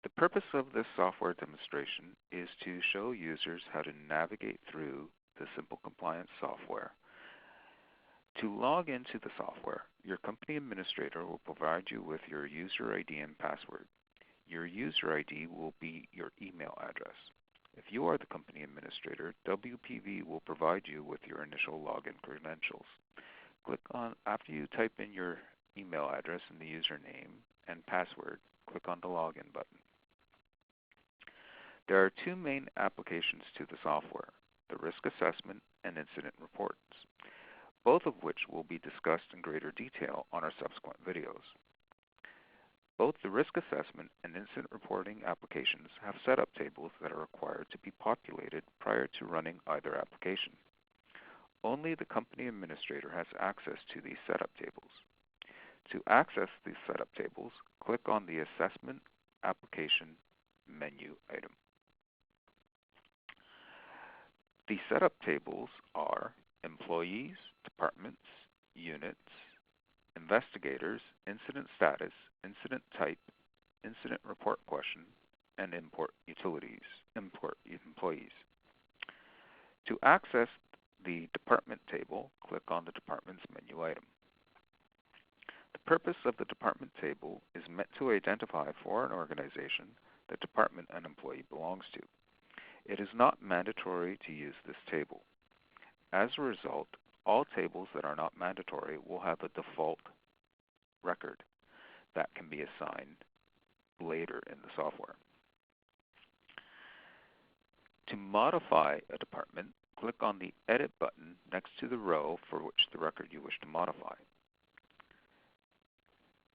The purpose of this software demonstration is to show users how to navigate through the SimpleCompliance software. To log into the software, your company administrator will provide you with your user ID and password. Your user ID will be your email address. If you are the company administrator, WPV will provide you with your initial login credentials. After you type in your email address and the username and password, click on the login button. There are two main applications to the software, the risk assessment and incident reports, both of which will be discussed in greater detail on our subsequent videos. Both the risk assessment and incident reporting applications have setup tables that are required to be populated prior to running either application. Only the company administrator has access to these setup tables. To access these setup tables, click on the Assessment Application menu item. The setup tables are employees, departments, units, investigators, incident status, incident type, incident report question, and import employees. To access the department table, click on the Departments menu item. The purpose of the department table is meant to identify for an organization the department an employee belongs to. It is not mandatory to use this table. As a result, all tables that are not mandatory will have a default record that can be assigned later in the software. To modify a department, click on the Edit button next to the row for which the record you wish to modify.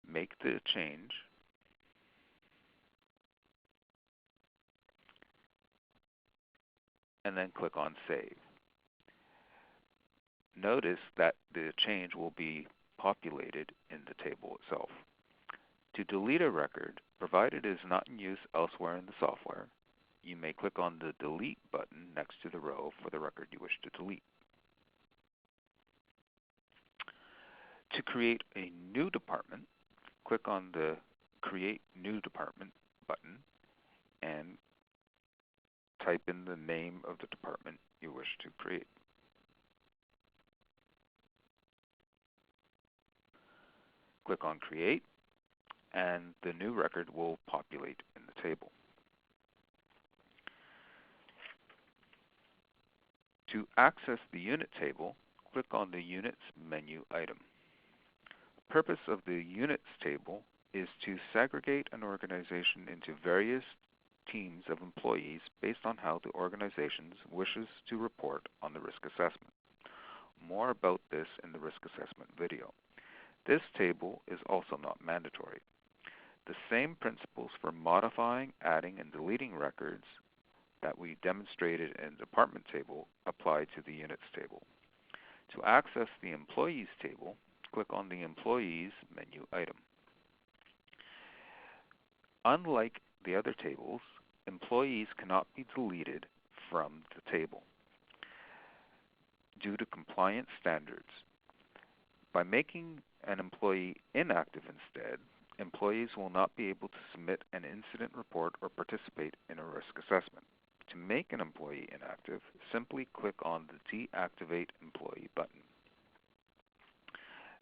Make the change and then click on Save. Notice that the change will be populated in the table itself. To delete a record, provided it is not in use elsewhere in the software, you may click on the Delete button next to the row for the record you wish to delete. To create a new department, click on the Create New Department button and type in the name of the department you wish to create. Click on Create, and the new record will populate in the table. To access the unit table, click on the Units menu item. The purpose of the Units table is to segregate an organization into various teams of employees based on how the organization wishes to report on the risk assessment. More about this in the risk assessment video. This table is also not mandatory. The same principles for modifying, adding, and deleting records that we demonstrated in the department table apply to the units table. To access the employees table, click on the Employees menu item. Unlike the other tables, employees cannot be deleted from the table due to compliance standards. By making an employee inactive instead, employees will not be able to submit an incident report or participate in a risk assessment. To make an employee inactive, simply click on the Deactivate Employee button.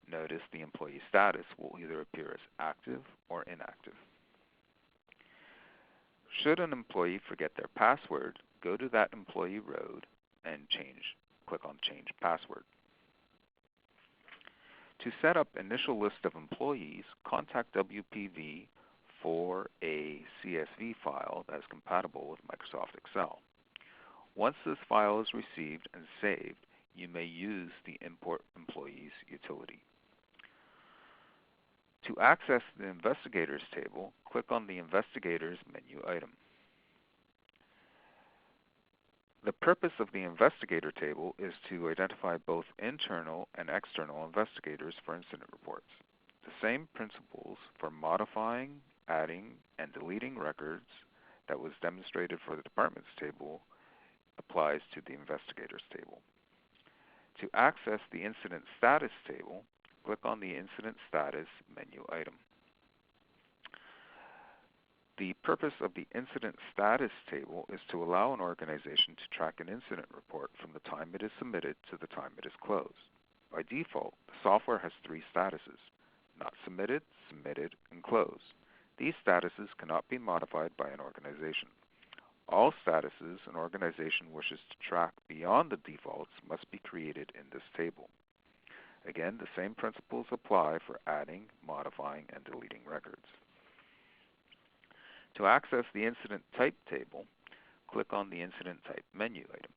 Notice the employee status will either appear as active or inactive. Should an employee forget their password, go to that employee road and click on Change Password. To set up initial list of employees, contact WPV for a CSV file that is compatible with Microsoft Excel. Once this file is received and saved, you may use the Import Employees utility. To access the Investigators table, click on the Investigators menu item. The purpose of the Investigator table is to identify both internal and external investigators for incident reports. The same principles for modifying, adding, and deleting records that was demonstrated for the Departments table applies to the Investigators table. To access the Incident Status table, click on the Incident Status menu item. The purpose of the Incident Status Table is to allow an organization to track an incident report from the time it is submitted to the time it is closed. By default, the software has three statuses: not submitted, submitted, and closed. These statuses cannot be modified by an organization. All statuses an organization wishes to track beyond the defaults must be created in this table. Again, the same principles apply for adding, modifying, and deleting records. To access the Incident Type table, click on the Incident Type menu item.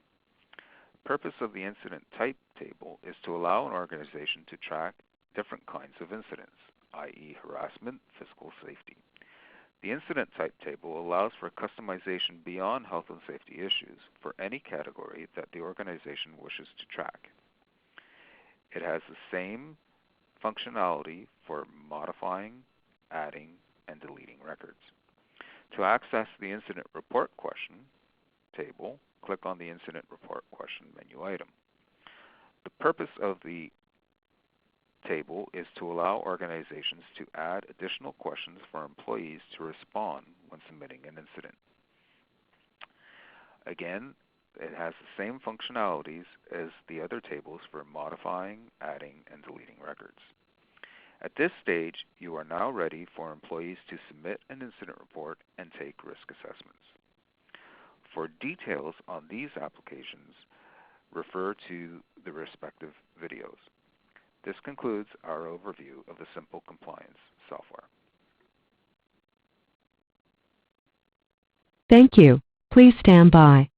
The purpose of the Incident Type table is to allow an organization to track different kinds of incidents, i.e. harassment, physical safety. The Incident Type table allows for customization beyond health and safety issues for any category that the organization wishes to track. It has the same functionality for modifying, adding, and deleting records. To access the Incident Report Question table, click on the Incident Report Question menu item. The purpose of the table is to allow organizations to add additional questions for employees to respond when submitting an incident. Again, it has the same functionalities as the other tables for modifying, adding, and deleting records. At this stage, you are now ready for employees to submit an incident report and take risk assessments. For details on these applications, refer to the respective videos. This concludes our overview of the SimpleCompliance software. Thank you. Please stand by.